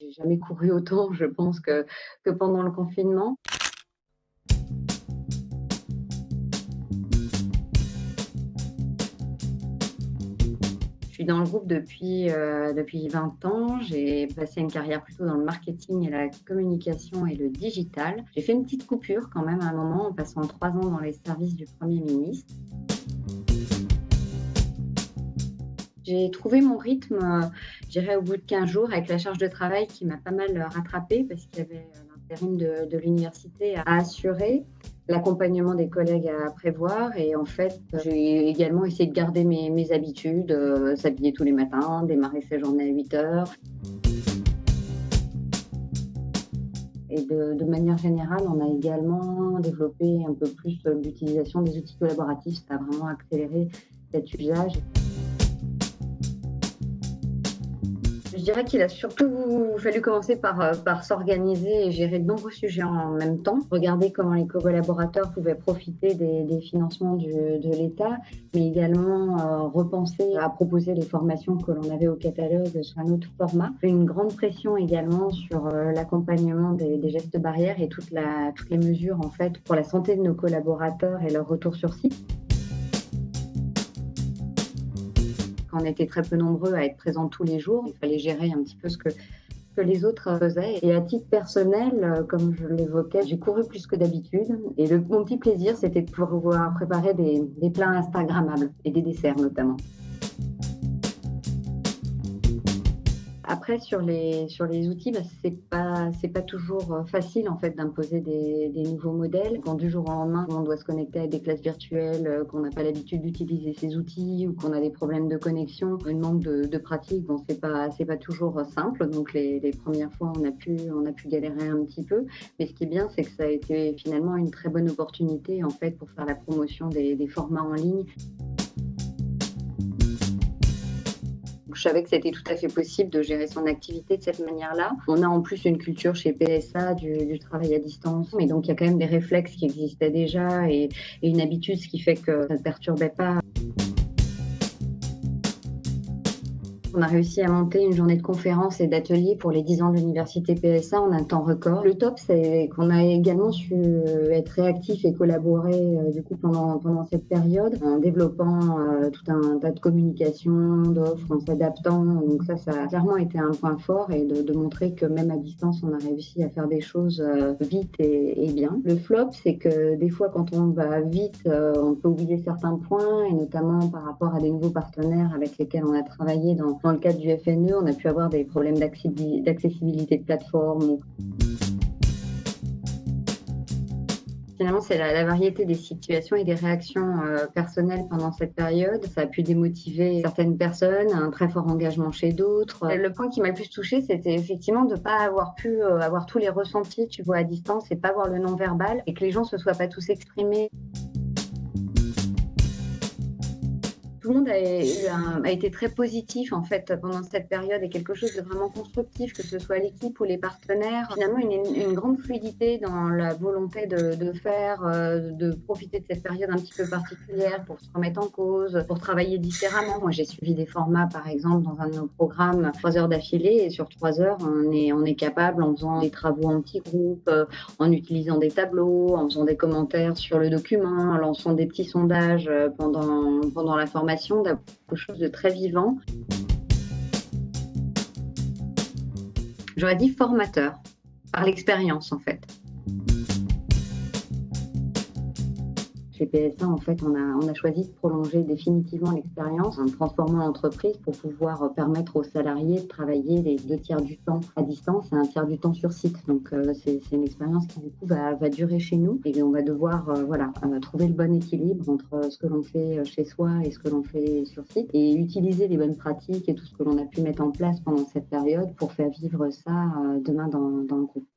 J'ai jamais couru autant, je pense, que pendant le confinement. Je suis dans le groupe depuis 20 ans. J'ai passé une carrière plutôt dans le marketing et la communication et le digital. J'ai fait une petite coupure quand même à un moment en passant 3 ans dans les services du Premier ministre. J'ai trouvé mon rythme, je dirais au bout de 15 jours avec la charge de travail qui m'a pas mal, rattrapée parce qu'il y avait, l'intérim de l'université à assurer, l'accompagnement des collègues à prévoir et en fait, j'ai également essayé de garder mes habitudes, s'habiller tous les matins, démarrer sa journée à 8 heures et de manière générale, on a également développé un peu plus, l'utilisation des outils collaboratifs. Ça a vraiment accéléré cet usage. Je dirais qu'il a surtout fallu commencer par s'organiser et gérer de nombreux sujets en même temps. Regarder comment les collaborateurs pouvaient profiter des financements de l'État, mais également repenser à proposer les formations que l'on avait au catalogue sous un autre format. Une grande pression également sur l'accompagnement des gestes barrières et toutes les mesures en fait pour la santé de nos collaborateurs et leur retour sur site. Quand on était très peu nombreux à être présents tous les jours, il fallait gérer un petit peu ce que les autres faisaient. Et à titre personnel, comme je l'évoquais, j'ai couru plus que d'habitude. Et mon petit plaisir, c'était de pouvoir préparer des plats instagrammables et des desserts notamment. Après sur les outils, c'est pas toujours, facile en fait d'imposer des nouveaux modèles. Quand du jour au lendemain, on doit se connecter à des classes virtuelles, qu'on n'a pas l'habitude d'utiliser ces outils ou qu'on a des problèmes de connexion, une manque de pratique, bon c'est pas toujours, simple. Donc les premières fois, on a pu galérer un petit peu. Mais ce qui est bien, c'est que ça a été finalement une très bonne opportunité en fait pour faire la promotion des formats en ligne. Je savais que c'était tout à fait possible de gérer son activité de cette manière-là. On a en plus une culture chez PSA du travail à distance, mais donc il y a quand même des réflexes qui existaient déjà et une habitude, ce qui fait que ça ne perturbait pas. On a réussi à monter une journée de conférences et d'ateliers pour les 10 ans de l'université PSA en un temps record. Le top, c'est qu'on a également su être réactif et collaborer du coup pendant cette période en développant tout un tas de communications, d'offres, en s'adaptant. Donc ça a clairement été un point fort et de montrer que même à distance, on a réussi à faire des choses vite et bien. Le flop, c'est que des fois, quand on va vite, on peut oublier certains points et notamment par rapport à des nouveaux partenaires avec lesquels on a travaillé dans le cadre du FNE, on a pu avoir des problèmes d'accessibilité de plateforme. Finalement, c'est la variété des situations et des réactions personnelles pendant cette période. Ça a pu démotiver certaines personnes, un très fort engagement chez d'autres. Le point qui m'a le plus touchée, c'était effectivement de ne pas avoir pu avoir tous les ressentis, tu vois, à distance et pas voir le non-verbal et que les gens se soient pas tous exprimés. Tout le monde a été très positif en fait pendant cette période et quelque chose de vraiment constructif, que ce soit l'équipe ou les partenaires. Finalement, une grande fluidité dans la volonté de faire, de profiter de cette période un petit peu particulière pour se remettre en cause, pour travailler différemment. Moi, j'ai suivi des formats, par exemple, dans un de nos programmes, 3 heures d'affilée et sur 3 heures, on est capable, en faisant des travaux en petits groupes, en utilisant des tableaux, en faisant des commentaires sur le document, en lançant des petits sondages pendant la formation, d'avoir quelque chose de très vivant. J'aurais dit formateur, par l'expérience en fait. Chez PSA, en fait, on a choisi de prolonger définitivement l'expérience en transformant l'entreprise pour pouvoir permettre aux salariés de travailler les 2 tiers du temps à distance et 1 tiers du temps sur site. Donc, c'est une expérience qui, du coup, va durer chez nous et on va devoir trouver le bon équilibre entre ce que l'on fait chez soi et ce que l'on fait sur site et utiliser les bonnes pratiques et tout ce que l'on a pu mettre en place pendant cette période pour faire vivre ça demain dans le groupe.